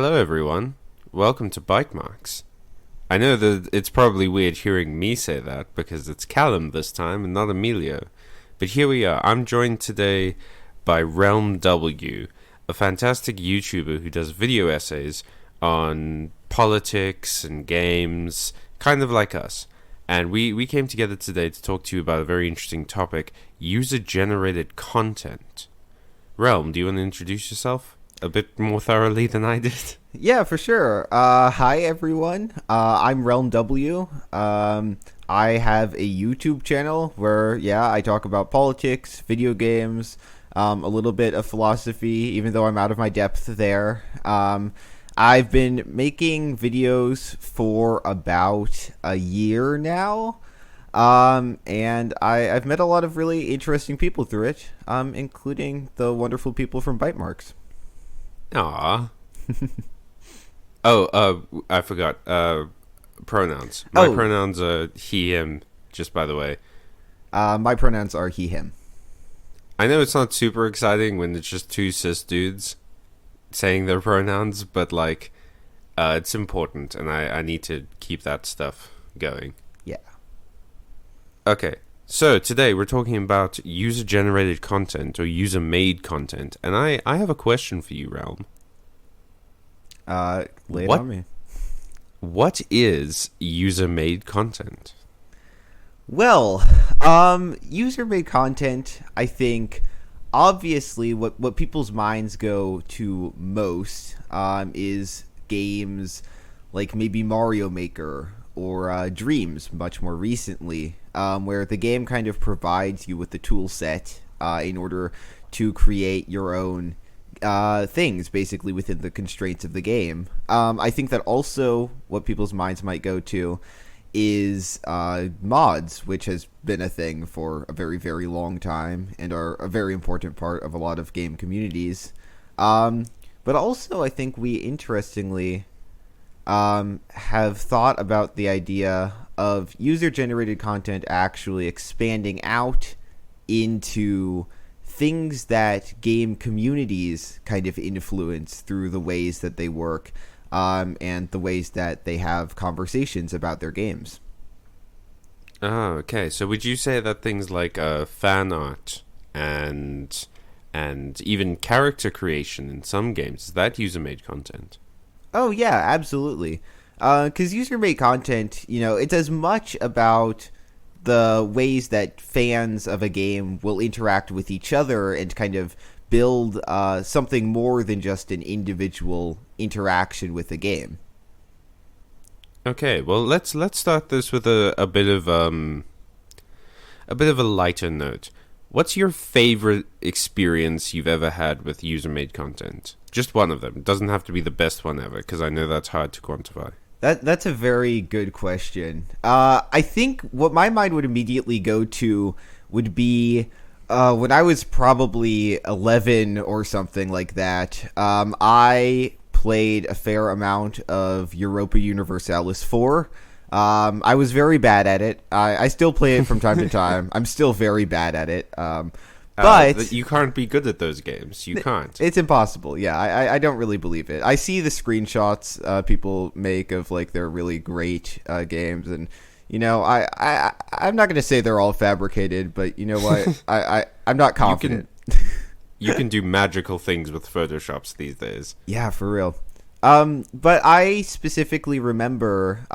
Hello, everyone. Welcome to Byte Marx. I know that it's probably weird hearing me say that because it's Callum this time and not Emilio. But here we are. I'm joined today by RealmW, a fantastic YouTuber who does video essays on politics and games, kind of like us. And we came together today to talk to you about a very interesting topic, user-generated content. Realm, do you want to introduce yourself a bit more thoroughly than I did? Yeah, for sure. Hi, everyone. I'm RealmW. I have a YouTube channel where, I talk about politics, video games, a little bit of philosophy, even though I'm out of my depth there. I've been making videos for about a year now. And I've met a lot of really interesting people through it, including the wonderful people from Byte Marx. Aww. I forgot. Pronouns. My pronouns are he, him, just by the way. My pronouns are he, him. I know it's not super exciting when it's just two cis dudes saying their pronouns, but, it's important, and I need to keep that stuff going. Yeah. Okay, so today we're talking about user-generated content or user-made content, and I have a question for you, Realm. Lay it on me. What is user-made content? Well, user-made content, I think, obviously, what people's minds go to most is games like maybe Mario Maker or Dreams, much more recently, where the game kind of provides you with the tool set in order to create your own things, basically, within the constraints of the game. I think that also what people's minds might go to is mods, which has been a thing for a very, very long time and are a very important part of a lot of game communities. But also, I think we interestingly have thought about the idea of user-generated content actually expanding out into things that game communities kind of influence through the ways that they work and the ways that they have conversations about their games. Oh, okay. So would you say that things like fan art and even character creation in some games, is that user-made content? Oh, yeah, absolutely. Because user-made content, it's as much about the ways that fans of a game will interact with each other and kind of build something more than just an individual interaction with the game. Okay, well let's start this with a bit of a lighter note. What's your favorite experience you've ever had with user-made content? Just one of them. It doesn't have to be the best one ever, because I know that's hard to quantify. That's a very good question. I think what my mind would immediately go to would be when I was probably 11 or something like that. I played a fair amount of Europa Universalis 4. I was very bad at it. I still play it from time to time. I'm still very bad at it. But you can't be good at those games. You can't. It's impossible. Yeah, I don't really believe it. I see the screenshots people make of their really great games, and I'm not going to say they're all fabricated, but you know what? I'm not confident. You can do magical things with Photoshops these days. Yeah, for real. But I specifically remember,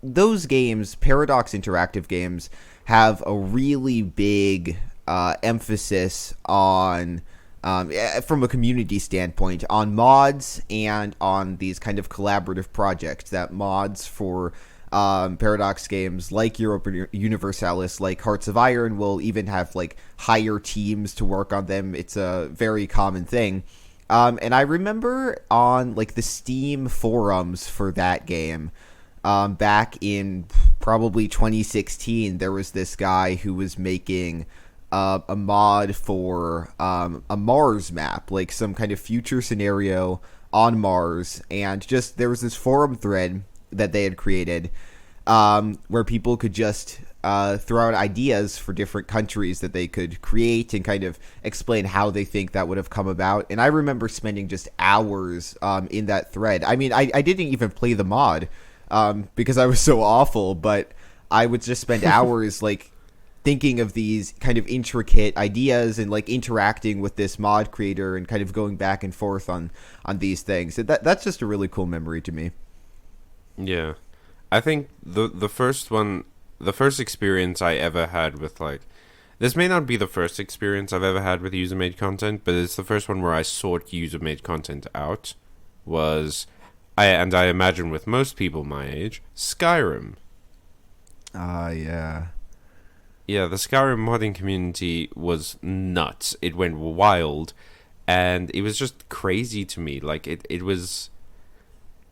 those games, Paradox Interactive games, have a really big emphasis on, from a community standpoint, on mods and on these kind of collaborative projects. That mods for Paradox games like Europa Universalis, like Hearts of Iron, will even have higher teams to work on them. It's a very common thing. And I remember on the Steam forums for that game, back in probably 2016, there was this guy who was making a mod for a Mars map, some kind of future scenario on Mars, and just there was this forum thread that they had created where people could just throw out ideas for different countries that they could create and kind of explain how they think that would have come about. And I remember spending just hours in that thread. I mean, I didn't even play the mod because I was so awful, but I would just spend hours like thinking of these kind of intricate ideas and like interacting with this mod creator and kind of going back and forth on these things. That's just a really cool memory to me. Yeah. I think the first experience I ever had with like, this may not be the first experience I've ever had with user-made content, but it's the first one where I sought user-made content out, was, I imagine with most people my age, Skyrim. Yeah. Yeah, the Skyrim modding community was nuts. It went wild, and it was just crazy to me. Like, it was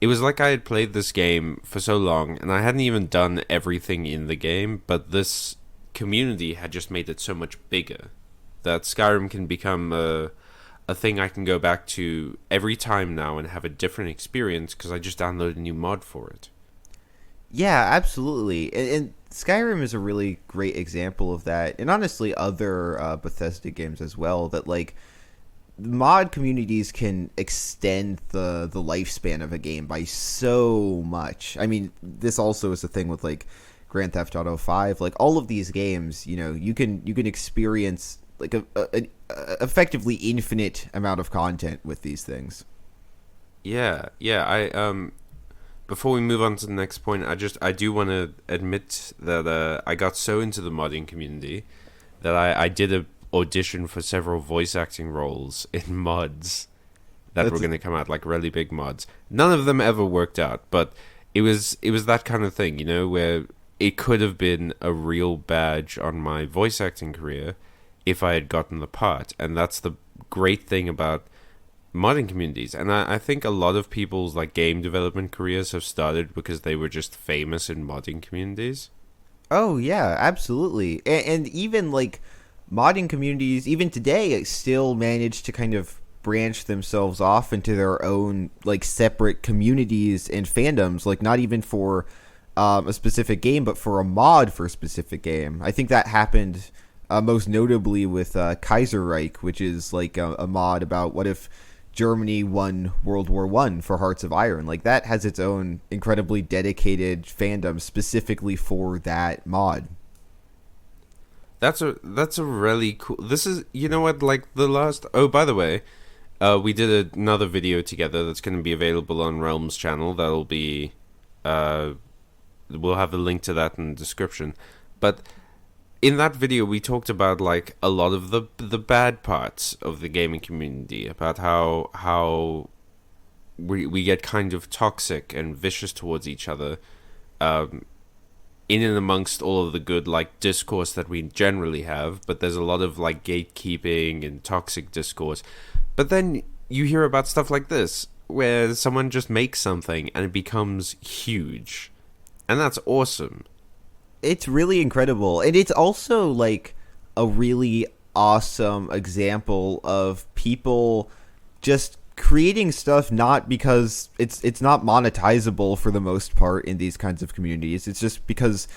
like I had played this game for so long, and I hadn't even done everything in the game, but this community had just made it so much bigger that Skyrim can become a thing I can go back to every time now and have a different experience because I just downloaded a new mod for it. Yeah, absolutely. And Skyrim is a really great example of that. And honestly, other Bethesda games as well, that like mod communities can extend the lifespan of a game by so much. I mean, this also is a thing with like Grand Theft Auto 5. Like all of these games, you know, you can experience like a effectively infinite amount of content with these things. Yeah. I before we move on to the next point, I do want to admit that I got so into the modding community that I did a audition for several voice acting roles in mods that were going to come out, like really big mods. None of them ever worked out, but it was that kind of thing, you know, where it could have been a real badge on my voice acting career if I had gotten the part. And that's the great thing about modding communities. And I think a lot of people's like game development careers have started because they were just famous in modding communities. Oh yeah, absolutely. And even like modding communities, even today, still manage to kind of branch themselves off into their own like separate communities and fandoms. Like not even for a specific game, but for a mod for a specific game. I think that happened most notably with Kaiserreich, which is like a mod about what if Germany won World War I for Hearts of Iron. Like that has its own incredibly dedicated fandom specifically for that mod. That's a really cool. This is, you know what, like the last. Oh, by the way, we did another video together that's going to be available on Realm's channel. That'll be, we'll have a link to that in the description. But in that video, we talked about like a lot of the bad parts of the gaming community, about how we get kind of toxic and vicious towards each other, in and amongst all of the good like discourse that we generally have. But there's a lot of like gatekeeping and toxic discourse. But then you hear about stuff like this, where someone just makes something and it becomes huge, and that's awesome. It's really incredible. And it's also like a really awesome example of people just creating stuff not because it's not monetizable for the most part in these kinds of communities. It's just because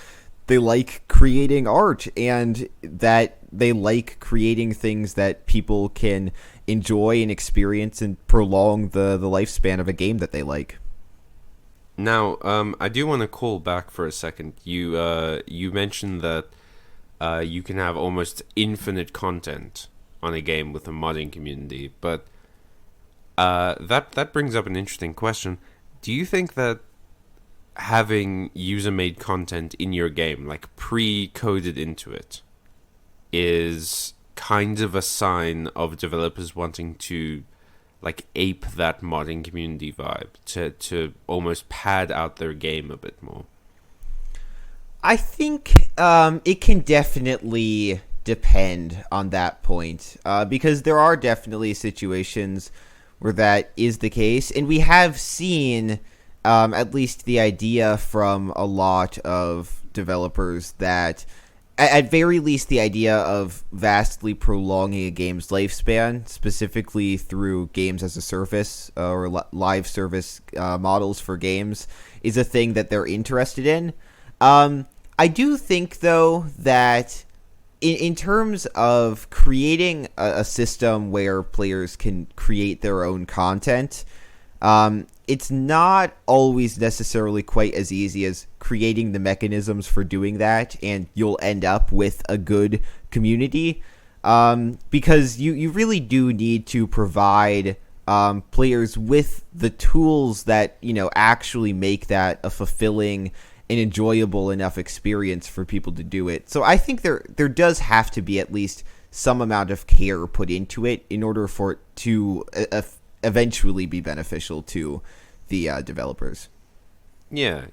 they like creating art and that they like creating things that people can enjoy and experience and prolong the lifespan of a game that they like. Now, I do want to call back for a second. You mentioned that you can have almost infinite content on a game with a modding community, but that brings up an interesting question. Do you think that having user-made content in your game, like pre-coded into it, is kind of a sign of developers wanting to like ape that modding community vibe to almost pad out their game a bit more? I think it can definitely depend on that point, because there are definitely situations where that is the case, and we have seen at least the idea from a lot of developers that at very least the idea of vastly prolonging a game's lifespan, specifically through games as a service or live service models for games, is a thing that they're interested in. I do think, though, that in terms of creating a system where players can create their own content, it's not always necessarily quite as easy as creating the mechanisms for doing that, and you'll end up with a good community, because you really do need to provide players with the tools that, actually make that a fulfilling and enjoyable enough experience for people to do it. So I think there does have to be at least some amount of care put into it in order for it to eventually be beneficial to the developers. Yeah.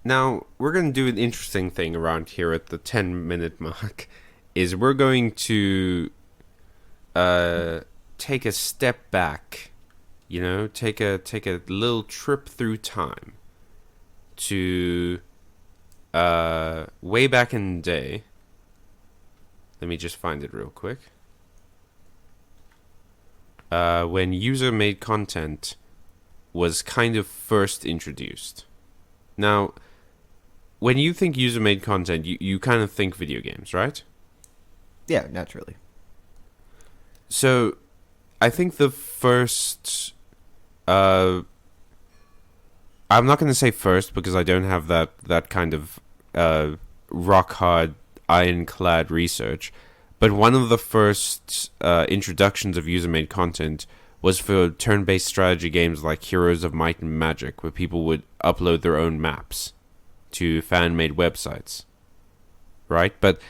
Now, we're going to do an interesting thing around here at the 10-minute mark, is we're going to take a step back, take a little trip through time to way back in the day. Let me just find it real quick. When user-made content was kind of first introduced. Now, when you think user-made content, you kind of think video games, right? Yeah, naturally. So, I think the first... I'm not going to say first because I don't have that kind of rock-hard, ironclad research, but one of the first introductions of user-made content was for turn-based strategy games like Heroes of Might and Magic, where people would upload their own maps to fan-made websites, right? But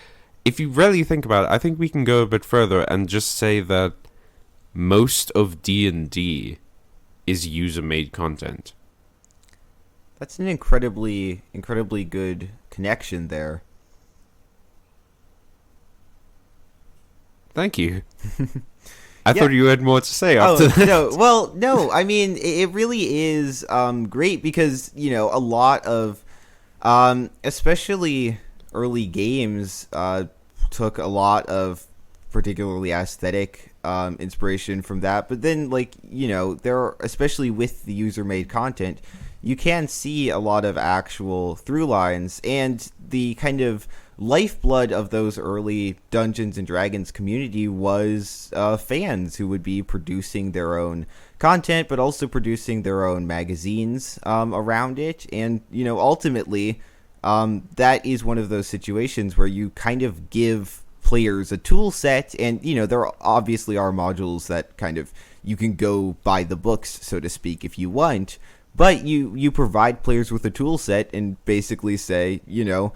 if you really think about it, I think we can go a bit further and just say that most of D&D is user-made content. That's an incredibly good connection there. Thank you. I thought you had more to say after that. No. I mean, it really is great because, a lot of, especially early games, took a lot of particularly aesthetic inspiration from that. But then, there are, especially with the user-made content, you can see a lot of actual through lines, and the kind of lifeblood of those early Dungeons and Dragons community was fans who would be producing their own content, but also producing their own magazines around it. And, ultimately, that is one of those situations where you kind of give players a tool set, and, there obviously are modules that kind of you can go by the books, so to speak, if you want. But you provide players with a tool set and basically say, you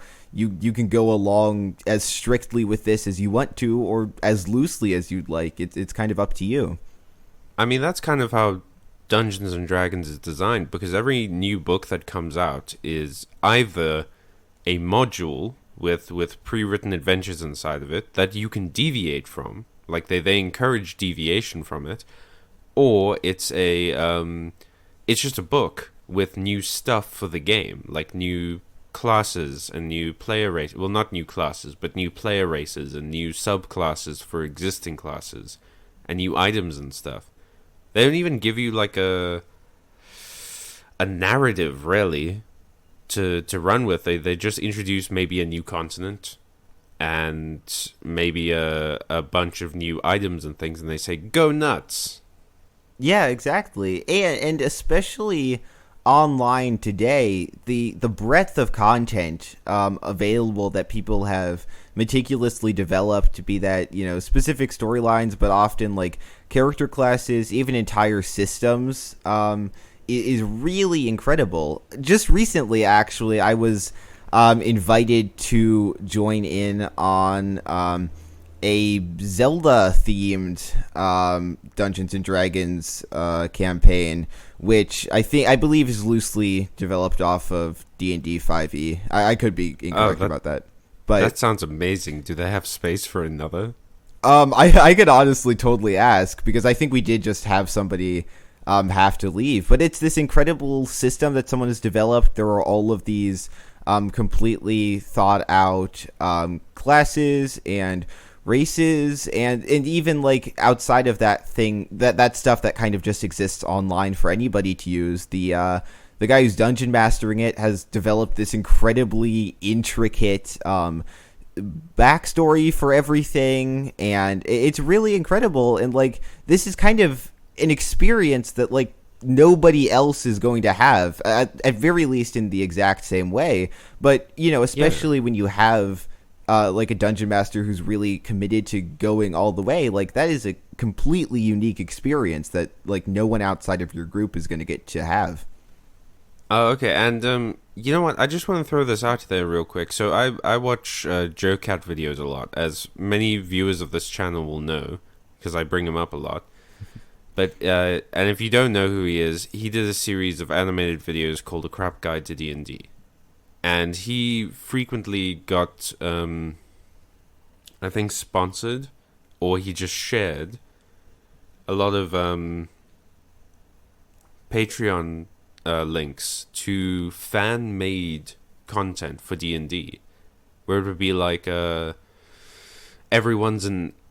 can go along as strictly with this as you want to, or as loosely as you'd like. It's kind of up to you. I mean, that's kind of how Dungeons and Dragons is designed, because every new book that comes out is either a module with pre-written adventures inside of it that you can deviate from, like they encourage deviation from it, or it's just a book with new stuff for the game, like new classes and new player race. Well, not new classes, but new player races and new subclasses for existing classes, and new items and stuff. They don't even give you like a narrative really to run with. They just introduce maybe a new continent and maybe a bunch of new items and things, and they say go nuts. Yeah, exactly. And especially online today, the breadth of content available that people have meticulously developed, to be that, specific storylines, but often like character classes, even entire systems, is really incredible. Just recently, actually, I was invited to join in on a Zelda-themed Dungeons and Dragons campaign, which I believe is loosely developed off of D&D 5e. I could be incorrect about that, but that sounds amazing. Do they have space for another? I could honestly totally ask, because I think we did just have somebody have to leave. But it's this incredible system that someone has developed. There are all of these completely thought out classes and races, and even like outside of that thing, that stuff that kind of just exists online for anybody to use, the the guy who's dungeon mastering it has developed this incredibly intricate backstory for everything, and it's really incredible. And like, this is kind of an experience that like nobody else is going to have, at very least in the exact same way. But especially when you have like a dungeon master who's really committed to going all the way, like that is a completely unique experience that like no one outside of your group is going to get to have. Oh, okay. And you know what? I just want to throw this out there real quick. So I watch Joe Cat videos a lot, as many viewers of this channel will know, because I bring him up a lot. But and if you don't know who he is, he did a series of animated videos called "A Crap Guide to D&D," and he frequently got, I think, sponsored, or he just shared a lot of Patreon links to fan-made content for D&D, where it would be like everyone's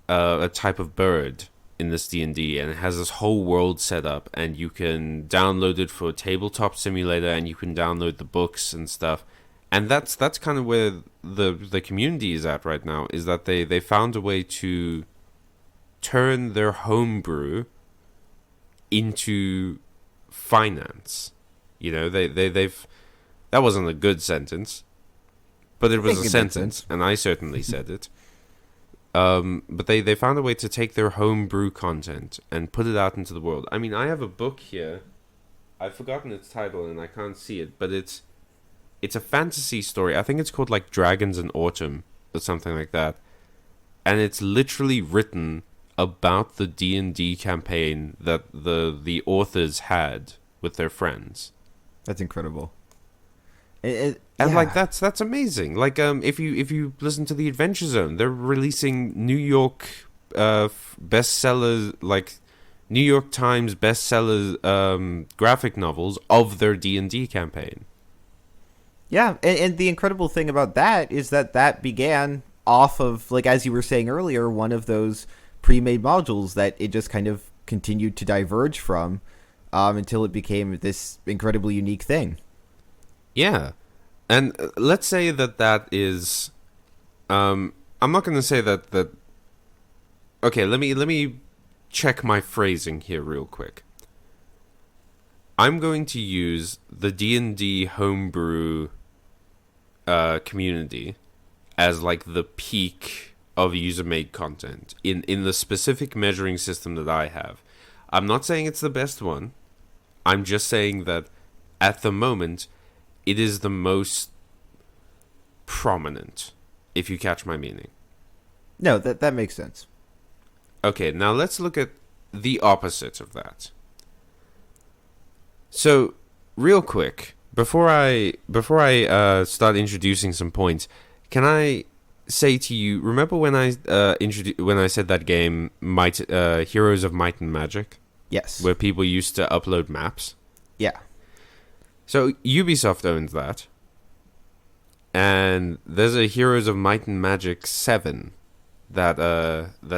a type of bird in this D&D, and it has this whole world set up, and you can download it for Tabletop Simulator, and you can download the books and stuff. And that's kind of where the community is at right now, is that they found a way to turn their homebrew into finance. They've that wasn't a good sentence, but it was a sentence, and I certainly said it. But they found a way to take their homebrew content and put it out into the world. I mean, I have a book here. I've forgotten its title and I can't see it, but it's a fantasy story. I think it's called like Dragons in Autumn or something like that. And it's literally written about the D&D campaign that the authors had with their friends. That's incredible. And like that's amazing. Like if you listen to the Adventure Zone, they're releasing New York bestsellers, like New York Times bestsellers graphic novels of their D&D campaign. Yeah, and the incredible thing about that is that began off of, like, as you were saying earlier, one of those pre-made modules that it just kind of continued to diverge from until it became this incredibly unique thing. Yeah, and let's say that is, I'm not going to say that. Okay, let me check my phrasing here real quick. I'm going to use the D&D homebrew community as like the peak of user-made content in the specific measuring system that I have. I'm not saying it's the best one. I'm just saying that at the moment, it is the most prominent, if you catch my meaning. No, that makes sense. Okay, now let's look at the opposite of that. So, real quick, before I start introducing some points, can I say to you, remember when I said that game, Heroes of Might and Magic? Yes. Where people used to upload maps? Yeah. So Ubisoft owns that, and there's a Heroes of Might and Magic 7 that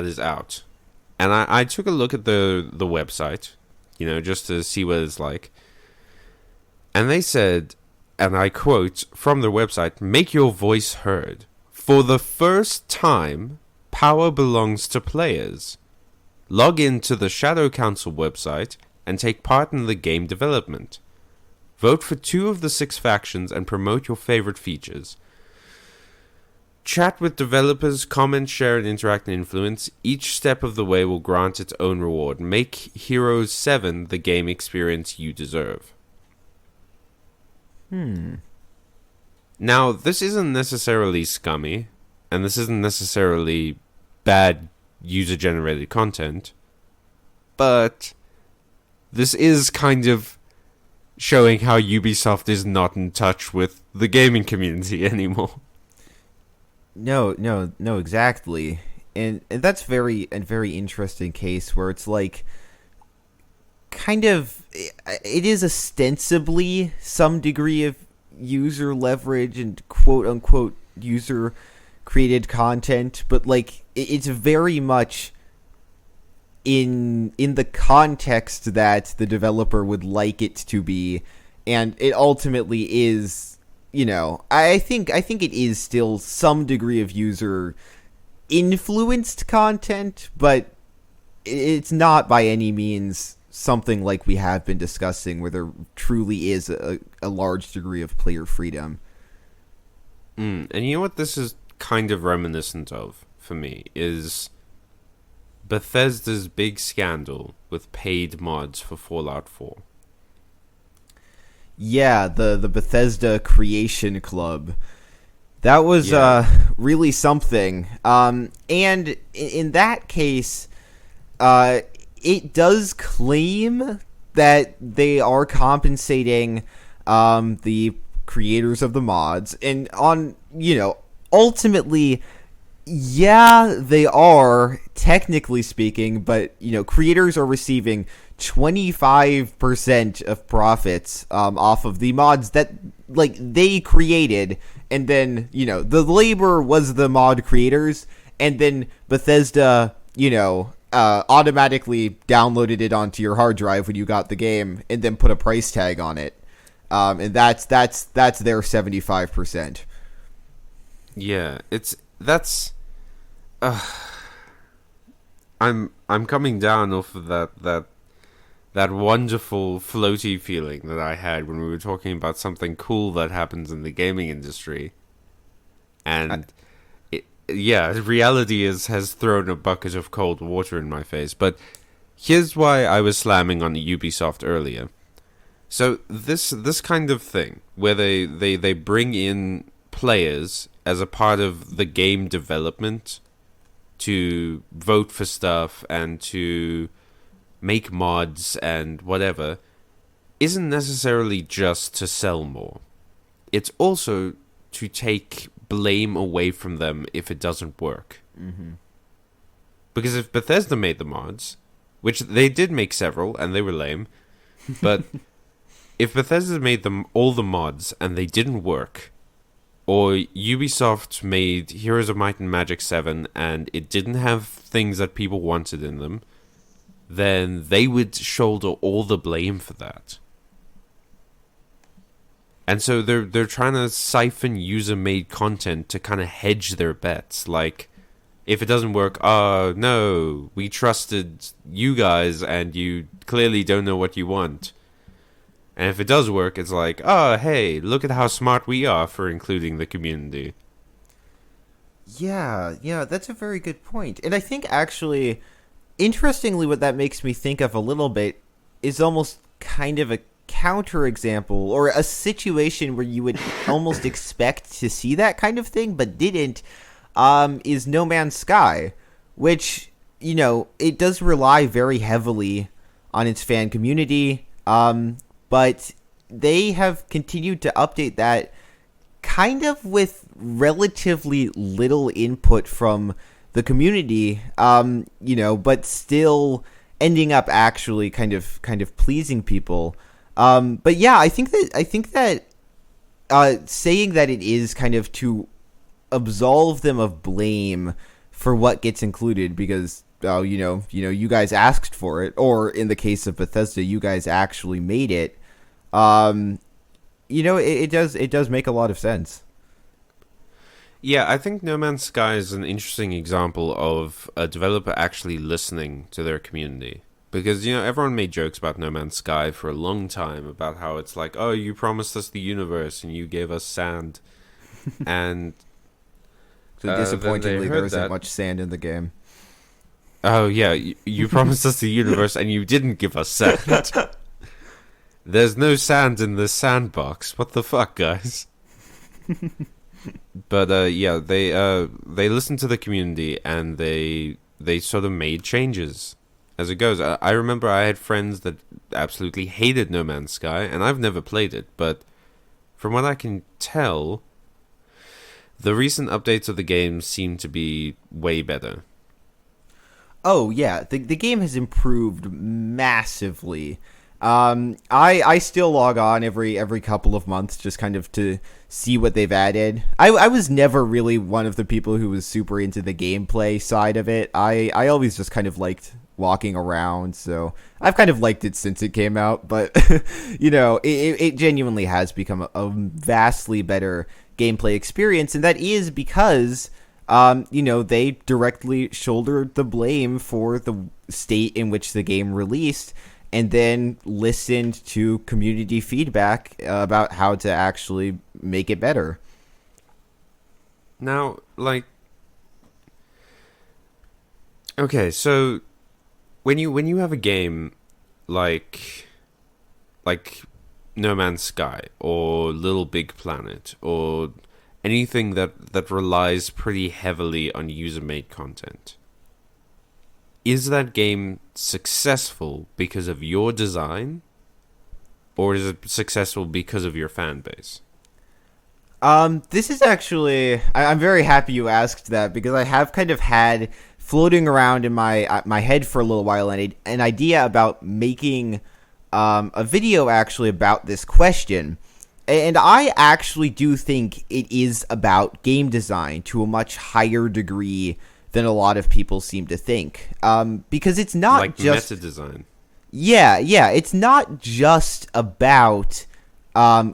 is out, and I took a look at the website, just to see what it's like, and they said, and I quote from their website, "Make your voice heard. For the first time, power belongs to players. Log in to the Shadow Council website and take part in the game development. Vote for 2 of the 6 factions and promote your favorite features. Chat with developers, comment, share, and interact and influence. Each step of the way will grant its own reward. Make Heroes 7 the game experience you deserve." Now, this isn't necessarily scummy, and this isn't necessarily bad user-generated content, but this is kind of showing how Ubisoft is not in touch with the gaming community anymore. No, exactly. And that's a very interesting case where it's like, kind of, it is ostensibly some degree of user leverage and quote-unquote user-created content, but like, it's very much in the context that the developer would like it to be, and it ultimately is, I think it is still some degree of user influenced content, but it's not by any means something like we have been discussing where there truly is a large degree of player freedom. And you know what this is kind of reminiscent of for me is Bethesda's big scandal with paid mods for Fallout 4. Yeah, the Bethesda Creation Club. That was really something. And in that case, it does claim that they are compensating the creators of the mods. And ultimately, yeah, they are, technically speaking, but, creators are receiving 25% of profits off of the mods that, they created, and then, the labor was the mod creators, and then Bethesda, automatically downloaded it onto your hard drive when you got the game, and then put a price tag on it. And that's their 75%. Yeah, I'm coming down off of that wonderful floaty feeling that I had when we were talking about something cool that happens in the gaming industry, and reality has thrown a bucket of cold water in my face. But here's why I was slamming on Ubisoft earlier. So this kind of thing where they bring in players as a part of the game development to vote for stuff and to make mods and whatever isn't necessarily just to sell more. It's also to take blame away from them if it doesn't work. Mm-hmm. Because if Bethesda made the mods, which they did make several and they were lame, but if Bethesda made them all the mods and they didn't work, or Ubisoft made Heroes of Might and Magic 7 and it didn't have things that people wanted in them, then they would shoulder all the blame for that. And so they're trying to siphon user-made content to kind of hedge their bets. Like, if it doesn't work, oh, no, we trusted you guys and you clearly don't know what you want. And if it does work, it's like, oh, hey, look at how smart we are for including the community. Yeah, that's a very good point. And I think, actually, interestingly, what that makes me think of a little bit is almost kind of a counterexample, or a situation where you would almost expect to see that kind of thing, but didn't, is No Man's Sky, which, it does rely very heavily on its fan community, but they have continued to update that kind of with relatively little input from the community, but still ending up actually kind of pleasing people. But yeah, I think that saying that it is kind of to absolve them of blame for what gets included because you guys asked for it, or in the case of Bethesda, you guys actually made it. It does make a lot of sense. Yeah, I think No Man's Sky is an interesting example of a developer actually listening to their community. Because, everyone made jokes about No Man's Sky for a long time, about how it's like, oh, you promised us the universe and you gave us sand. And so disappointingly, there isn't much sand in the game. Oh, yeah, you promised us the universe and you didn't give us sand. There's no sand in this sandbox. What the fuck, guys? But they listened to the community and they sort of made changes as it goes. I remember I had friends that absolutely hated No Man's Sky, and I've never played it, but from what I can tell, the recent updates of the game seem to be way better. Oh yeah, the game has improved massively. I still log on every couple of months just kind of to see what they've added. I was never really one of the people who was super into the gameplay side of it. I always just kind of liked walking around. So I've kind of liked it since it came out, but it genuinely has become a vastly better gameplay experience, and that is because they directly shouldered the blame for the state in which the game released, and then listened to community feedback about how to actually make it better. Now, okay, so when you have a game like No Man's Sky or Little Big Planet or anything that relies pretty heavily on user-made content, is that game successful because of your design, or is it successful because of your fan base? This is actually, I'm very happy you asked that, because I have kind of had floating around in my head for a little while an idea about making a video actually about this question. And I actually do think it is about game design to a much higher degree than a lot of people seem to think. Because it's not like just meta design. Yeah, it's not just about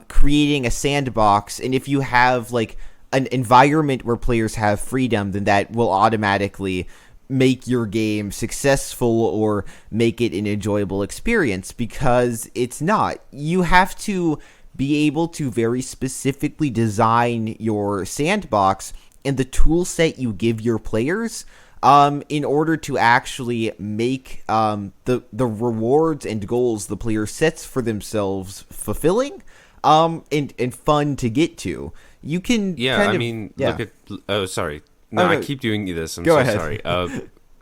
creating a sandbox, and if you have like an environment where players have freedom, then that will automatically make your game successful or make it an enjoyable experience, because it's not. You have to be able to very specifically design your sandbox and the tool set you give your players in order to actually make the rewards and goals the player sets for themselves fulfilling and fun to get to. You can look at... Oh, sorry. No, I keep doing this. I'm Go so ahead. sorry.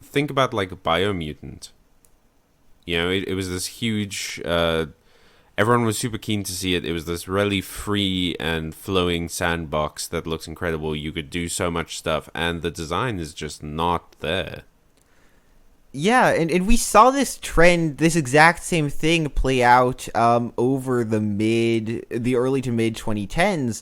Think about like Biomutant. It was this huge... everyone was super keen to see it. It was this really free and flowing sandbox that looks incredible. You could do so much stuff, and the design is just not there. Yeah, and we saw this trend, this exact same thing play out over the early to mid 2010s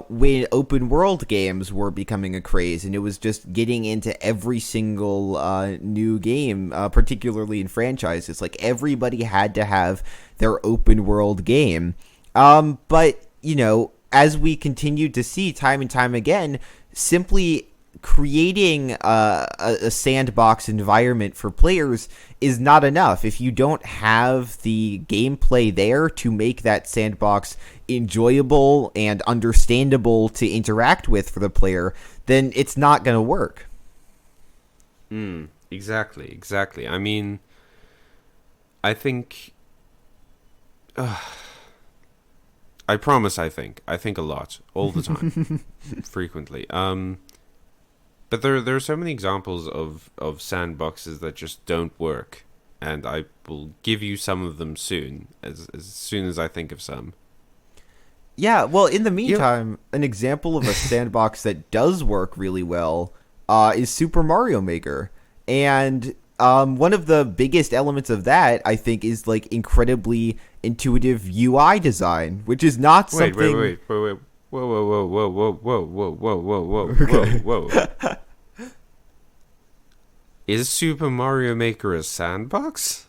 when open world games were becoming a craze, and it was just getting into every single new game, particularly in franchises. Like, everybody had to have their open world game. But, as we continued to see time and time again, simply creating a sandbox environment for players is not enough. If you don't have the gameplay there to make that sandbox enjoyable and understandable to interact with for the player, then it's not going to work. Exactly. I mean, I think... I promise I think a lot, all the time, frequently. But there are so many examples of sandboxes that just don't work, and I will give you some of them soon, as soon as I think of some. Yeah, well, in the meantime, an example of a sandbox that does work really well is Super Mario Maker. And one of the biggest elements of that, I think, is like incredibly intuitive UI design, which is not something... Wait. Whoa. Okay. Is Super Mario Maker a sandbox?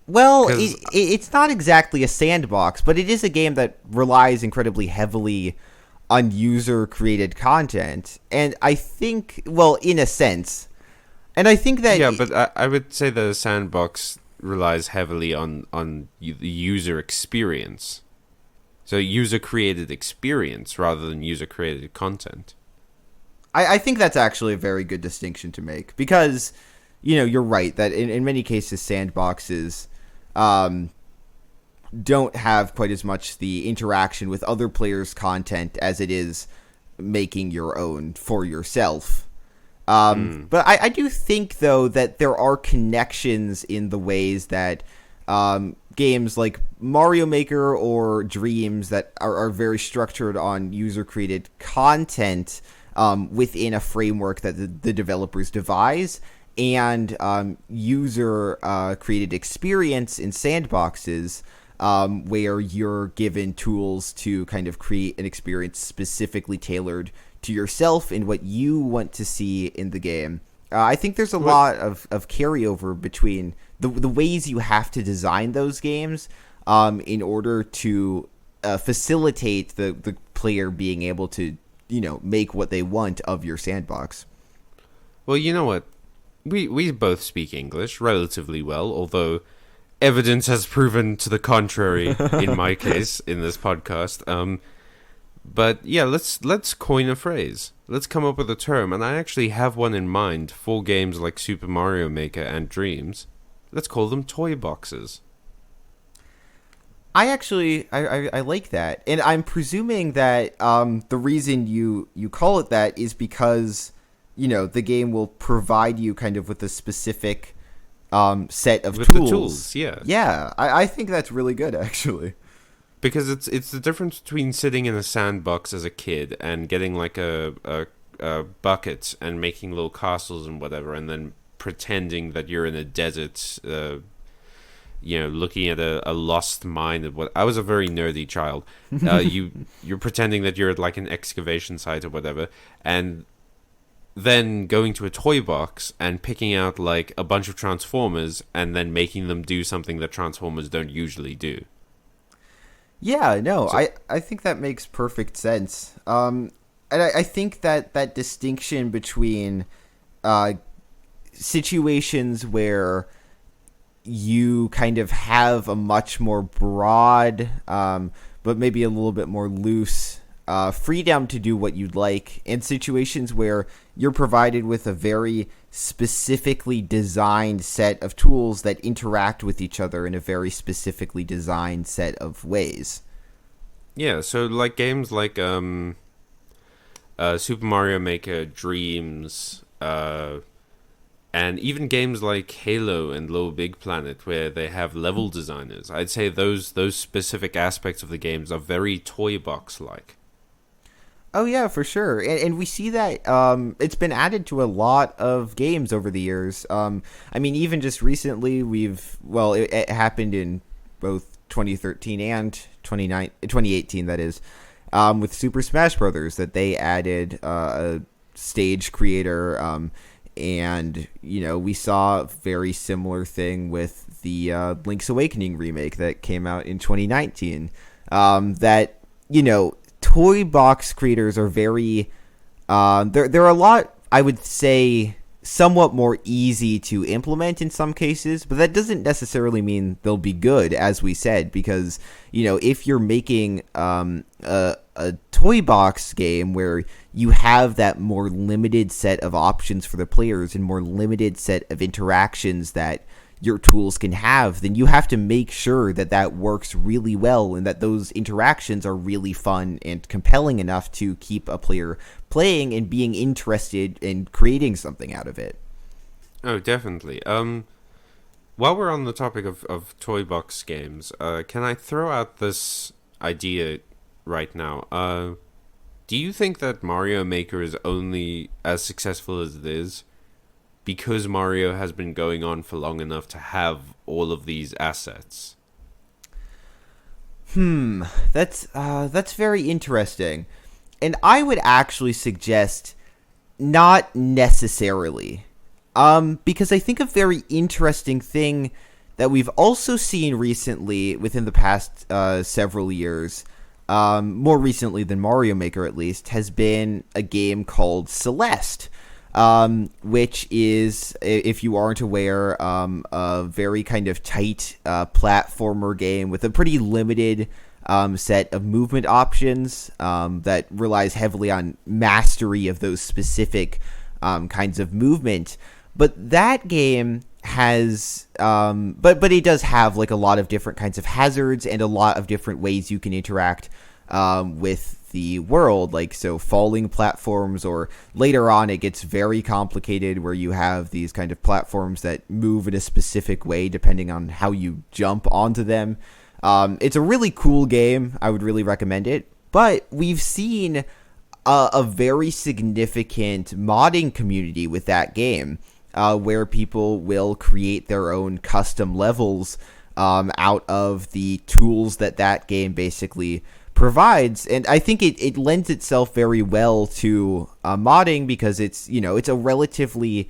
Well, it's not exactly a sandbox, but it is a game that relies incredibly heavily on user-created content. And I think, well, in a sense. And I think that... Yeah, but I would say that a sandbox relies heavily on the user experience. So user-created experience rather than user-created content. I think that's actually a very good distinction to make, because, you're right that in many cases sandboxes don't have quite as much the interaction with other players' content as it is making your own for yourself. But I do think, though, that there are connections in the ways that games like Mario Maker or Dreams that are very structured on user-created content within a framework that the developers devise, and user-created experience in sandboxes where you're given tools to kind of create an experience specifically tailored to yourself and what you want to see in the game. I think there's a lot of carryover between the ways you have to design those games in order to facilitate the player being able to, make what they want of your sandbox. Well, you know what? We both speak English relatively well, although evidence has proven to the contrary in my case in this podcast. But yeah, let's coin a phrase. Let's come up with a term, and I actually have one in mind for games like Super Mario Maker and Dreams. Let's call them toy boxes. I like that, and I'm presuming that the reason you call it that is because the game will provide you kind of with a specific set of With tools. the tools, yeah. Yeah, I think that's really good, actually. Because it's the difference between sitting in a sandbox as a kid and getting like a bucket and making little castles and whatever, and then pretending that you're in a desert, looking at a lost mine. I was a very nerdy child. You're pretending that you're at like an excavation site or whatever, and then going to a toy box and picking out like a bunch of Transformers and then making them do something that Transformers don't usually do. Yeah, no, I think that makes perfect sense. And I think that distinction between situations where you kind of have a much more broad, but maybe a little bit more loose freedom to do what you'd like, and situations where you're provided with a very specifically designed set of tools that interact with each other in a very specifically designed set of ways. Yeah, so like games like Super Mario Maker, Dreams, and even games like Halo and Little Big Planet, where they have level designers. I'd say those specific aspects of the games are very toy box like. Oh yeah, for sure, and we see that it's been added to a lot of games over the years. I mean, even just recently, it happened in both 2013 and 2018. That is, with Super Smash Brothers, that they added a stage creator, and we saw a very similar thing with the Link's Awakening remake that came out in 2019. Toy box creators are very they're a lot, I would say, somewhat more easy to implement in some cases, but that doesn't necessarily mean they'll be good, as we said, because if you're making a toy box game where you have that more limited set of options for the players and more limited set of interactions that your tools can have, then you have to make sure that works really well and that those interactions are really fun and compelling enough to keep a player playing and being interested in creating something out of it. Oh, definitely. While we're on the topic of toy box games, can I throw out this idea right now? Do you think that Mario Maker is only as successful as it is because Mario has been going on for long enough to have all of these assets? That's very interesting. And I would actually suggest not necessarily. Because I think a very interesting thing that we've also seen recently within the past several years, more recently than Mario Maker at least, has been a game called Celeste. Which is, if you aren't aware, a very kind of tight platformer game with a pretty limited set of movement options that relies heavily on mastery of those specific kinds of movement. But that game has, but it does have like a lot of different kinds of hazards and a lot of different ways you can interact with the world, like so falling platforms, or later on it gets very complicated where you have these kind of platforms that move in a specific way depending on how you jump onto them. It's a really cool game. I would really recommend it. But we've seen a very significant modding community with that game, where people will create their own custom levels out of the tools that game basically provides. And I think it lends itself very well to modding because it's a relatively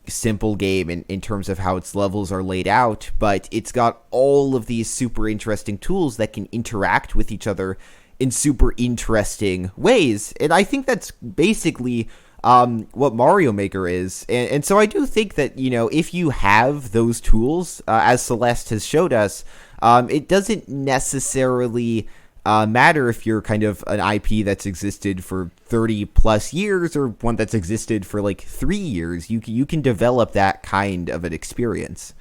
simple game in terms of how its levels are laid out, but it's got all of these super interesting tools that can interact with each other in super interesting ways. And I think that's basically what Mario Maker is. And so I do think that, if you have those tools, as Celeste has showed us, it doesn't necessarily matter if you're kind of an IP that's existed for 30 plus years or one that's existed for like 3 years. You can develop that kind of an experience.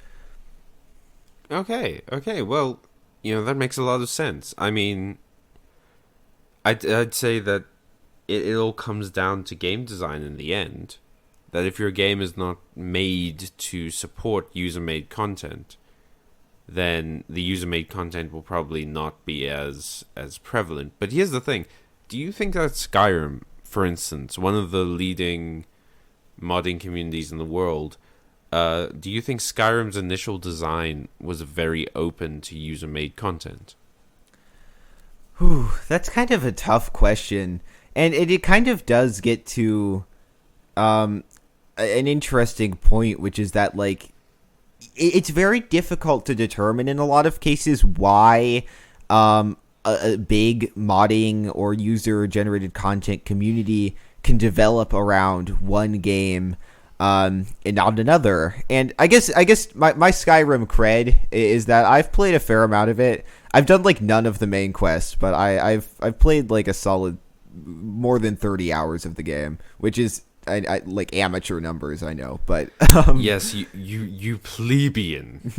Okay. Well, that makes a lot of sense. I mean, I'd say that it all comes down to game design in the end. That if your game is not made to support user-made content, then the user-made content will probably not be as prevalent. But here's the thing. Do you think that Skyrim, for instance, one of the leading modding communities in the world, do you think Skyrim's initial design was very open to user-made content? Whew, that's kind of a tough question. And it kind of does get to an interesting point, which is that, like, it's very difficult to determine in a lot of cases why a big modding or user-generated content community can develop around one game and not another. And I guess my Skyrim cred is that I've played a fair amount of it. I've done like none of the main quests, but I've played like a solid more than 30 hours of the game, which is I like amateur numbers, I know, but yes, you plebeian.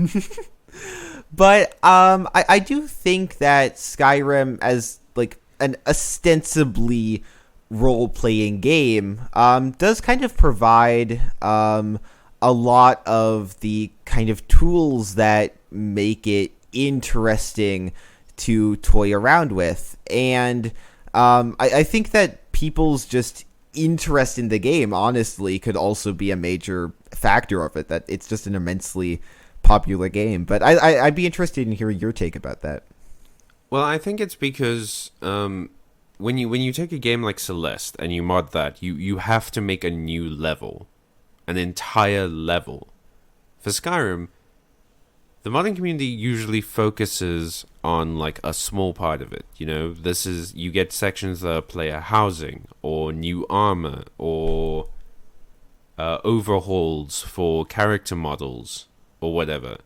But I do think that Skyrim, as like an ostensibly role-playing game, does kind of provide a lot of the kind of tools that make it interesting to toy around with. And I think that people's just interest in the game, honestly, could also be a major factor of it, that it's just an immensely popular game. But I'd be interested in hearing your take about that. Well, I think it's because when you take a game like Celeste and you mod that, you have to make a new level, an entire level. For Skyrim, the modding community usually focuses on like a small part of it. You get sections that are player housing or new armor or overhauls for character models or whatever.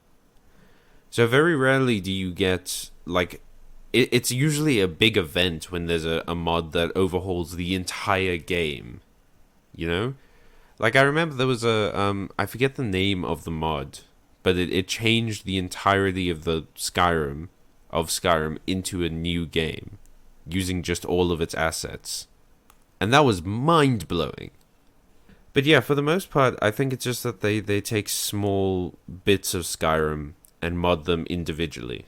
So very rarely do you get like it's usually a big event when there's a mod that overhauls the entire game. Like I remember there was I forget the name of the mod, but it changed the entirety of the Skyrim into a new game, using just all of its assets. And that was mind-blowing. But yeah, for the most part, I think it's just that they take small bits of Skyrim and mod them individually.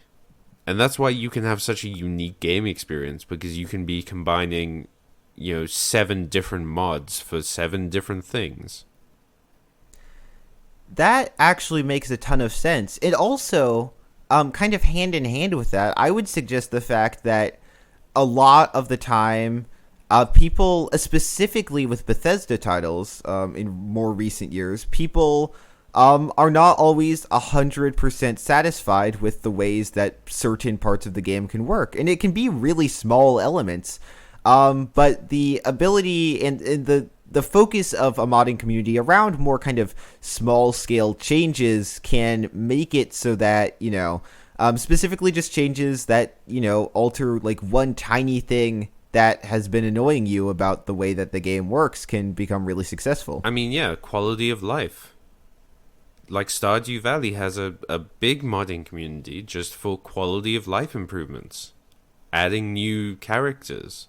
And that's why you can have such a unique game experience, because you can be combining, 7 different mods for 7 different things. That actually makes a ton of sense. It also, kind of hand in hand with that, I would suggest the fact that a lot of the time, people, specifically with Bethesda titles, in more recent years, people are not always 100% satisfied with the ways that certain parts of the game can work. And it can be really small elements. But the ability and the focus of a modding community around more kind of small scale changes can make it so that, specifically just changes that, alter like one tiny thing that has been annoying you about the way that the game works can become really successful. I mean, yeah, quality of life. Like Stardew Valley has a big modding community just for quality of life improvements. Adding new characters.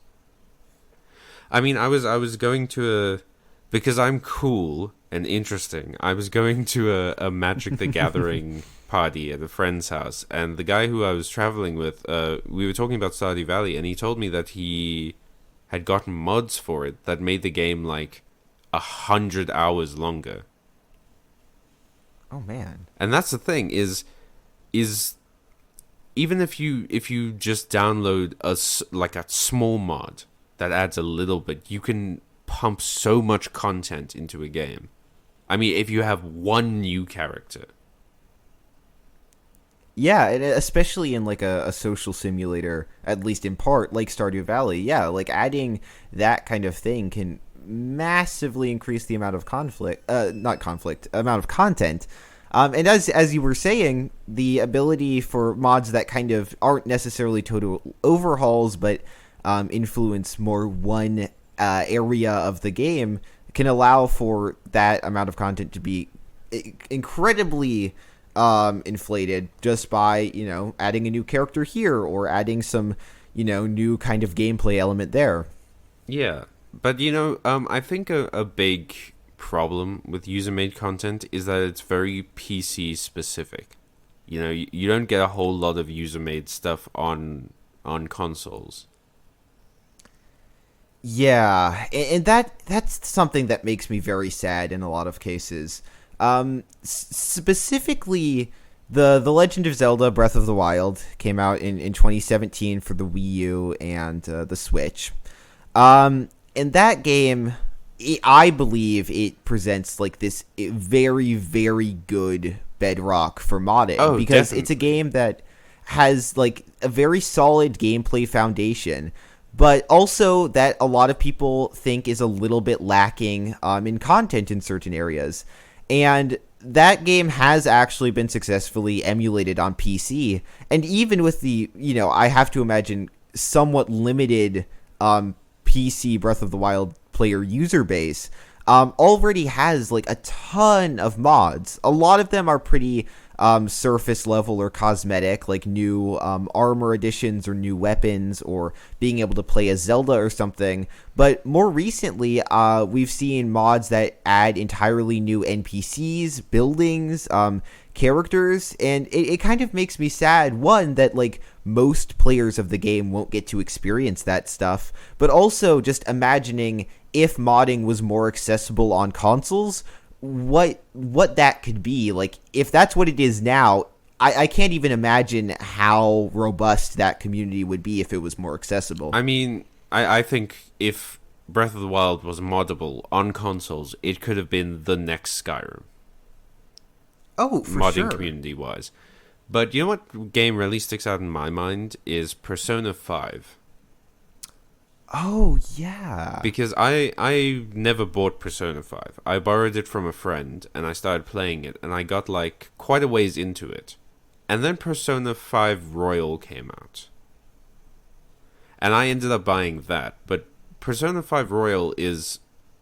I mean, I was going to because I'm cool and interesting, I was going to a Magic the Gathering party at a friend's house, and the guy who I was traveling with, we were talking about Stardew Valley, and he told me that he had gotten mods for it that made the game like 100 hours longer. Oh man. And that's the thing is even if you just download a small mod that adds a little bit, you can pump so much content into a game. I mean, if you have one new character. Yeah, and especially in like a social simulator, at least in part, like Stardew Valley. Yeah, like adding that kind of thing can massively increase the amount of not conflict, amount of content. And as you were saying, the ability for mods that kind of aren't necessarily total overhauls, but influence more one area of the game can allow for that amount of content to be incredibly inflated just by, adding a new character here or adding some, new kind of gameplay element there. Yeah, but I think a big problem with user-made content is that it's very PC specific. You don't get a whole lot of user-made stuff on consoles. Yeah, and that's something that makes me very sad in a lot of cases. Specifically, the Legend of Zelda: Breath of the Wild came out in 2017 for the Wii U and the Switch. In that game, I believe it presents like this very, very good bedrock for modding, because definitely. it's a game that has like a very solid gameplay foundation, but also that a lot of people think is a little bit lacking in content in certain areas. And that game has actually been successfully emulated on PC. And even with the, I have to imagine, somewhat limited PC Breath of the Wild player user base, already has like a ton of mods. A lot of them are pretty surface level or cosmetic, like new armor additions or new weapons or being able to play as Zelda or something. But more recently, we've seen mods that add entirely new NPCs, buildings, characters, and it kind of makes me sad, one, that like most players of the game won't get to experience that stuff, but also just imagining if modding was more accessible on consoles, what that could be. Like, if that's what it is now, I can't even imagine how robust that community would be if it was more accessible. I mean, I think if Breath of the Wild was moddable on consoles, it could have been the next Skyrim. Oh, for modding sure. community-wise. But you know what game really sticks out in my mind is Persona 5. Oh, yeah. Because I never bought Persona 5. I borrowed it from a friend, and I started playing it, and I got, like, quite a ways into it. And then Persona 5 Royal came out. And I ended up buying that, but Persona 5 Royal is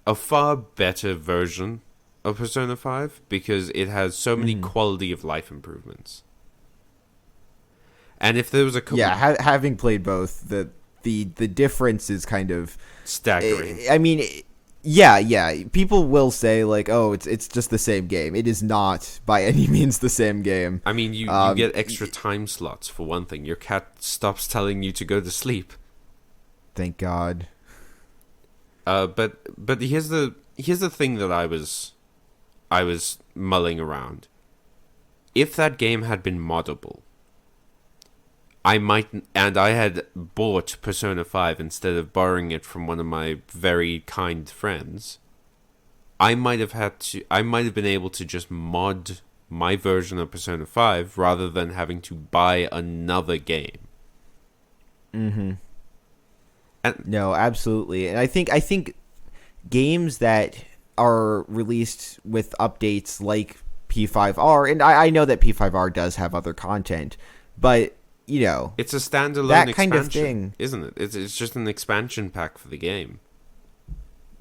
a far better version of Persona 5, because it has so many quality of life improvements. And if there was a... having played both, the difference is kind of staggering. I mean, yeah. People will say like, "Oh, it's just the same game." It is not by any means the same game. I mean, you get extra time slots for one thing. Your cat stops telling you to go to sleep. Thank God. But here's the thing that I was mulling around. If that game had been moddable, I had bought Persona 5 instead of borrowing it from one of my very kind friends, I might have been able to just mod my version of Persona 5 rather than having to buy another game. No, absolutely. And I think games that are released with updates like P5R, and I know that P5R does have other content, but it's a standalone that expansion, kind of thing, isn't it? It's just an expansion pack for the game.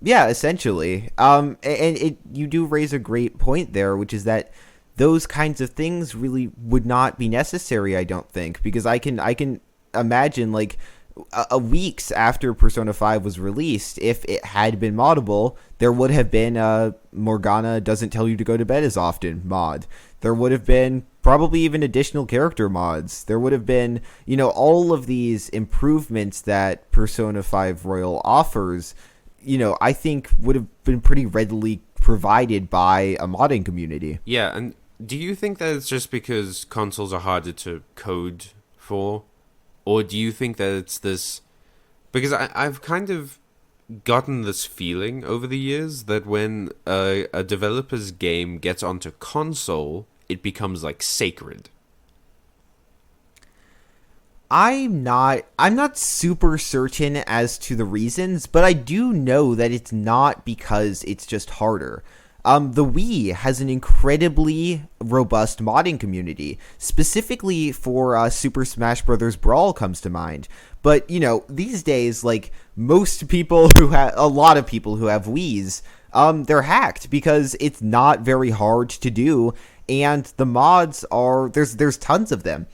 Yeah, essentially. And you do raise a great point there, which is that those kinds of things really would not be necessary, I don't think, because I can imagine like a weeks after Persona 5 was released, if it had been moddable, there would have been a Morgana doesn't tell you to go to bed as often mod. There would have been probably even additional character mods. There would have been, all of these improvements that Persona 5 Royal offers, I think would have been pretty readily provided by a modding community. Yeah, and do you think that it's just because consoles are harder to code for? Or do you think that it's this... Because I've kind of gotten this feeling over the years that when a developer's game gets onto console, it becomes like sacred. I'm not super certain as to the reasons, but I do know that it's not because it's just harder. The Wii has an incredibly robust modding community, specifically for Super Smash Bros. Brawl comes to mind. But, these days, like, a lot of people who have Wiis, they're hacked because it's not very hard to do, and the mods there's tons of them.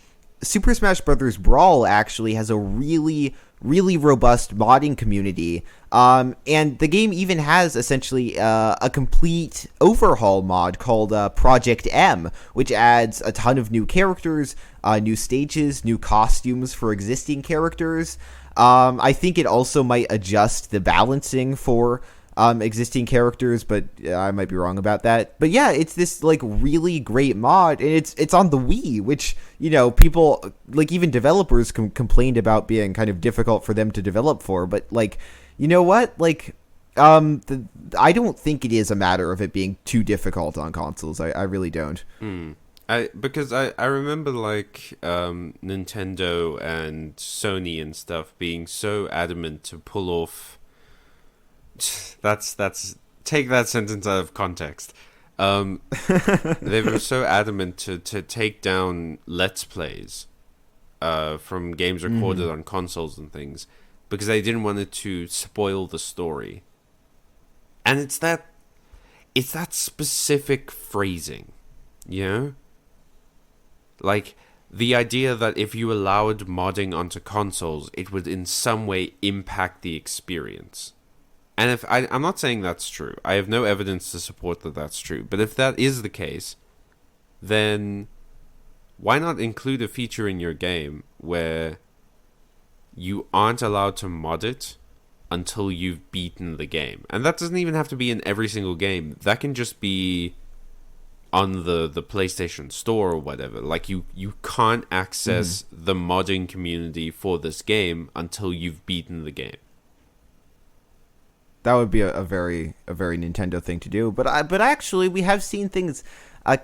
Super Smash Bros. Brawl actually has a really, really robust modding community. And the game even has essentially a complete overhaul mod called Project M, which adds a ton of new characters, new stages, new costumes for existing characters. I think it also might adjust the balancing for existing characters, but I might be wrong about that. But yeah, it's this like really great mod, and it's on the Wii, which people, like, even developers complained about being kind of difficult for them to develop for. But like, you know what? Like, I don't think it is a matter of it being too difficult on consoles. I really don't. Because I remember like Nintendo and Sony and stuff being so adamant to pull off. That's take that sentence out of context. They were so adamant to take down Let's Plays from games recorded on consoles and things because they didn't want it to spoil the story. And it's that specific phrasing, like the idea that if you allowed modding onto consoles, it would in some way impact the experience. And if I'm not saying that's true. I have no evidence to support that that's true. But if that is the case, then why not include a feature in your game where you aren't allowed to mod it until you've beaten the game? And that doesn't even have to be in every single game. That can just be on the PlayStation Store or whatever. Like, you can't access the modding community for this game until you've beaten the game. That would be a very Nintendo thing to do, but actually we have seen things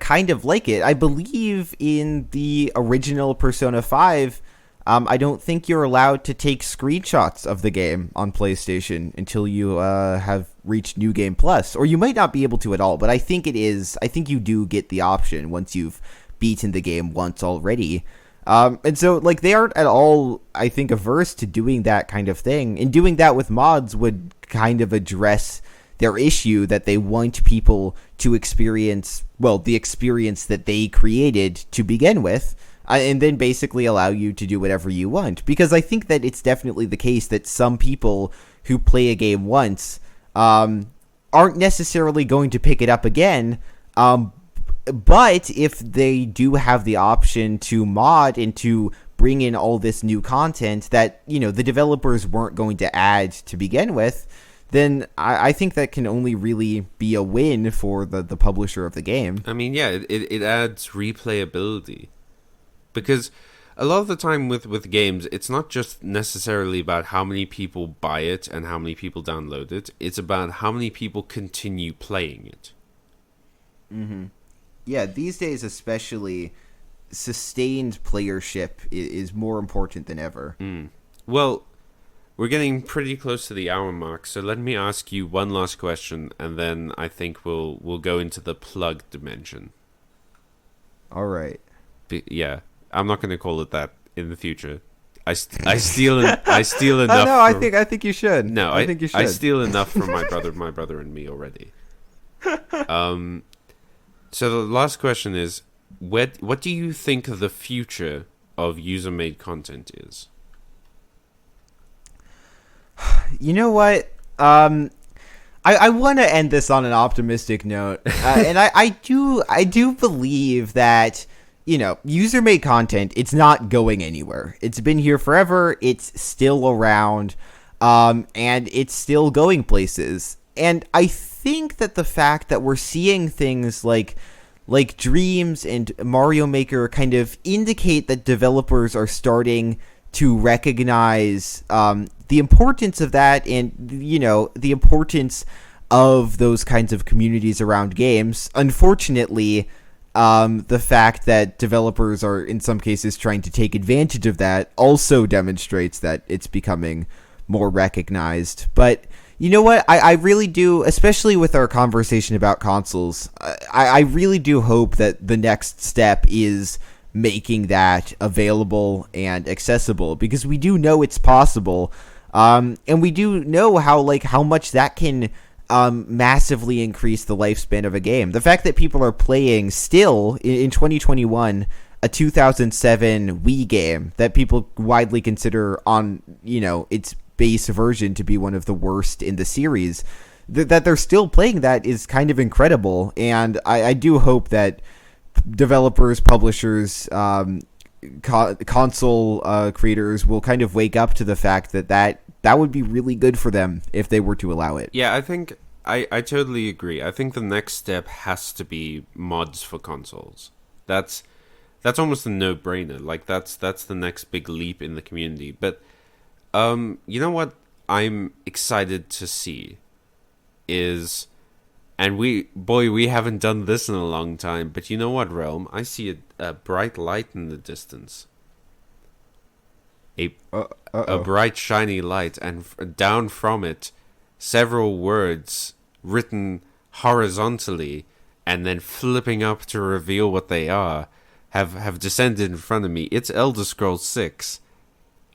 kind of like it. I believe in the original Persona 5, I don't think you're allowed to take screenshots of the game on PlayStation until you have reached New Game Plus, or you might not be able to at all. But I think you do get the option once you've beaten the game once already. And so, like, they aren't at all, I think, averse to doing that kind of thing. And doing that with mods would kind of address their issue that they want people to experience, well, the experience that they created to begin with, and then basically allow you to do whatever you want. Because I think that it's definitely the case that some people who play a game once aren't necessarily going to pick it up again. But if they do have the option to mod and to bring in all this new content that, the developers weren't going to add to begin with, then I think that can only really be a win for the publisher of the game. I mean, yeah, it adds replayability. Because a lot of the time with games, it's not just necessarily about how many people buy it and how many people download it. It's about how many people continue playing it. Mm-hmm. Yeah, these days especially, sustained playership is more important than ever. Well, we're getting pretty close to the hour mark, so let me ask you one last question, and then I think we'll go into the plug dimension. All right. Yeah, I'm not going to call it that in the future. I steal enough. Oh, no, I think you should. No, I think you should. I steal enough from my brother and me already. So the last question is, what do you think the future of user-made content is? You know what? I want to end this on an optimistic note, and I do believe that user-made content, it's not going anywhere. It's been here forever. It's still around, and it's still going places. And I think that the fact that we're seeing things like Dreams and Mario Maker kind of indicate that developers are starting to recognize the importance of that, and the importance of those kinds of communities around games. Unfortunately, the fact that developers are in some cases trying to take advantage of that also demonstrates that it's becoming more recognized. But you know what? I really do, especially with our conversation about consoles, I really do hope that the next step is making that available and accessible, because we do know it's possible, and we do know how much that can massively increase the lifespan of a game. The fact that people are playing still in 2021 a 2007 Wii game that people widely consider on its base version to be one of the worst in the series, that they're still playing that is kind of incredible. And I do hope that developers, publishers, console creators will kind of wake up to the fact that would be really good for them if they were to allow it. Yeah, I think I totally agree. I think the next step has to be mods for consoles. That's almost a no-brainer. Like that's the next big leap in the community. But you know what I'm excited to see is, and we haven't done this in a long time, but you know what, Realm? I see a bright light in the distance. A bright shiny light, and down from it, several words written horizontally and then flipping up to reveal what they are have descended in front of me. It's Elder Scrolls 6,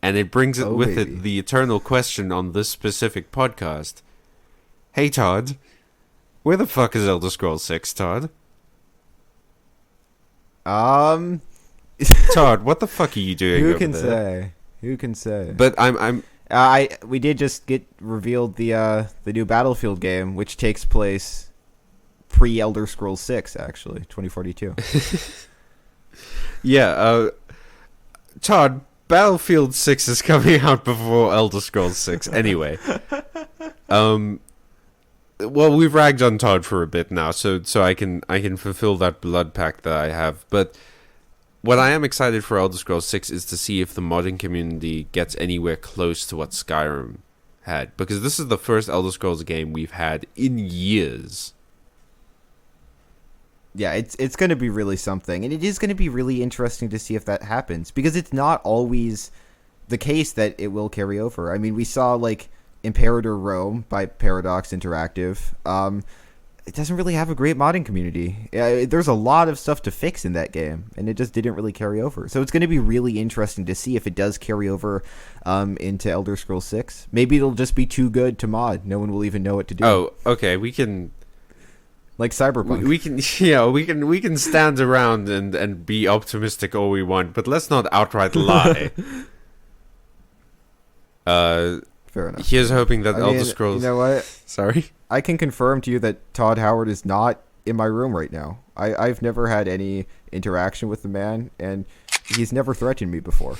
and it brings it it the eternal question on this specific podcast. Hey Todd, where the fuck is Elder Scrolls 6, Todd? Todd, what the fuck are you doing over there? Who can say? But I'm we did just get revealed the new Battlefield game, which takes place pre Elder Scrolls 6, actually, 2042. Yeah, Todd, Battlefield 6 is coming out before Elder Scrolls 6. Anyway, well, we've ragged on Todd for a bit now, so I can fulfill that blood pact that I have. But what I am excited for Elder Scrolls 6 is to see if the modding community gets anywhere close to what Skyrim had, because this is the first Elder Scrolls game we've had in years. Yeah, it's going to be really something, and it is going to be really interesting to see if that happens, because it's not always the case that it will carry over. I mean, we saw Imperator Rome by Paradox Interactive. It doesn't really have a great modding community. There's a lot of stuff to fix in that game, and it just didn't really carry over. So it's going to be really interesting to see if it does carry over into Elder Scrolls 6. Maybe it'll just be too good to mod. No one will even know what to do. Oh, okay. We can, like Cyberpunk. We can stand around and be optimistic all we want, but let's not outright lie. Fair enough. Here's hoping that Elder Scrolls. You know what? Sorry. I can confirm to you that Todd Howard is not in my room right now. I've never had any interaction with the man, and he's never threatened me before.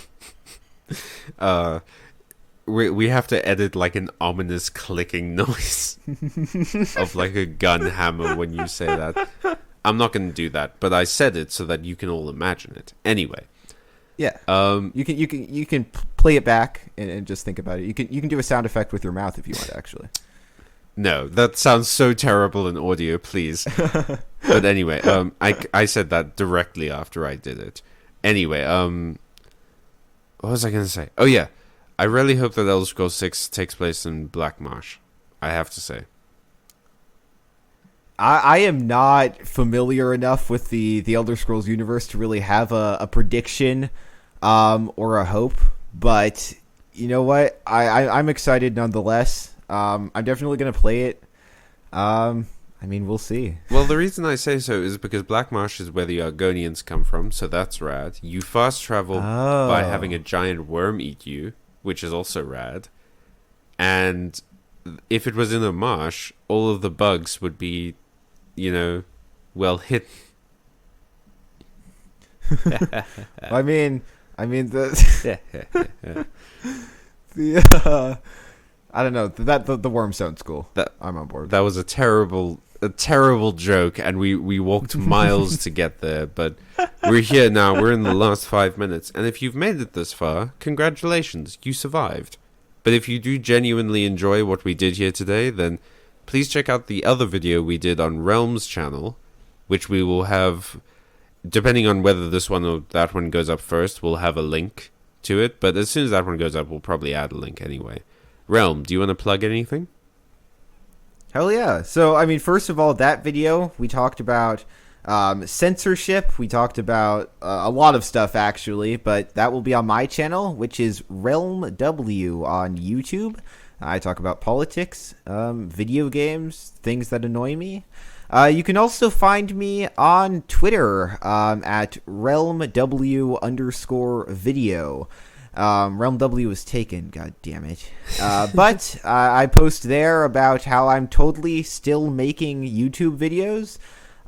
We have to edit an ominous clicking noise of a gun hammer when you say that. I'm not going to do that, but I said it so that you can all imagine it. Anyway. Yeah. You can play it back and just think about it. You can do a sound effect with your mouth if you want, actually. No, that sounds so terrible in audio, please. But anyway, I said that directly after I did it. Anyway, what was I going to say? Oh yeah, I really hope that Elder Scrolls 6 takes place in Black Marsh. I have to say. I am not familiar enough with the Elder Scrolls universe to really have a prediction or a hope, but you know what? I'm excited nonetheless. I'm definitely going to play it. I mean, we'll see. Well, the reason I say so is because Black Marsh is where the Argonians come from, so that's rad. You fast travel by having a giant worm eat you, which is also rad. And if it was in a marsh, all of the bugs would be, well hit. I mean I don't know. The worm sounds cool. I'm on board. That was a terrible a terrible joke, and we walked miles to get there, but we're here now. We're in the last 5 minutes, and if you've made it this far, congratulations, you survived. But if you do genuinely enjoy what we did here today, then please check out the other video we did on Realm's channel, which we will have, depending on whether this one or that one goes up first, we'll have a link to it, but as soon as that one goes up, we'll probably add a link anyway. Realm, do you want to plug anything? Hell yeah. So, I mean, first of all, that video, we talked about censorship. We talked about a lot of stuff, actually, but that will be on my channel, which is RealmW on YouTube. I talk about politics, video games, things that annoy me. You can also find me on Twitter at RealmW_video. RealmW was taken, god damn it. But I post there about how I'm totally still making YouTube videos,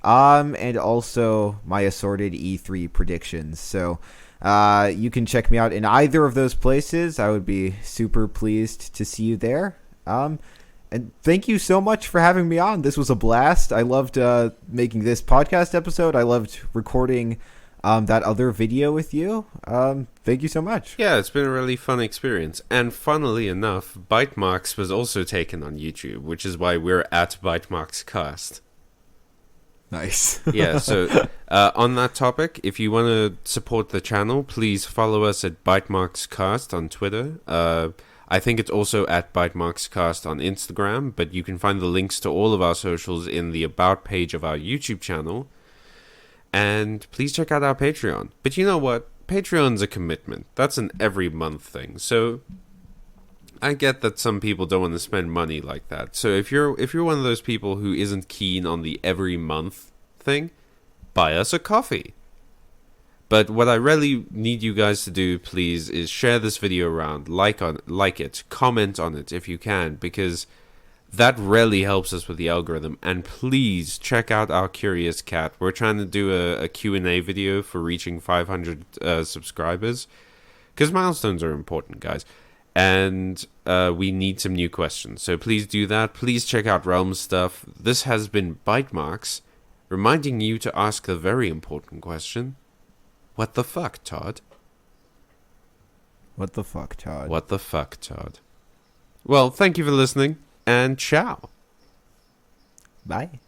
and also my assorted E3 predictions. So you can check me out in either of those places. I would be super pleased to see you there. And thank you so much for having me on. This was a blast. I loved making this podcast episode. I loved recording that other video with you. Thank you so much. Yeah, it's been a really fun experience. And funnily enough, Byte Marx was also taken on YouTube, which is why we're at Byte Marx Cast. Nice. Yeah, so on that topic, if you want to support the channel, please follow us at Byte Marx Cast on Twitter. I think it's also at Byte Marx Cast on Instagram, but you can find the links to all of our socials in the About page of our YouTube channel. And please check out our Patreon. But you know what? Patreon's a commitment. That's an every month thing. So I get that some people don't want to spend money like that. So if you're one of those people who isn't keen on the every month thing, buy us a coffee. But what I really need you guys to do, please, is share this video around, like it, comment on it if you can, because that really helps us with the algorithm. And please check out our Curious Cat. We're trying to do a Q&A video for reaching 500 subscribers, because milestones are important, guys. And we need some new questions. So please do that. Please check out Realm's stuff. This has been Byte Marx, reminding you to ask the very important question, what the fuck, Todd? What the fuck, Todd? What the fuck, Todd? Well, thank you for listening, and ciao. Bye.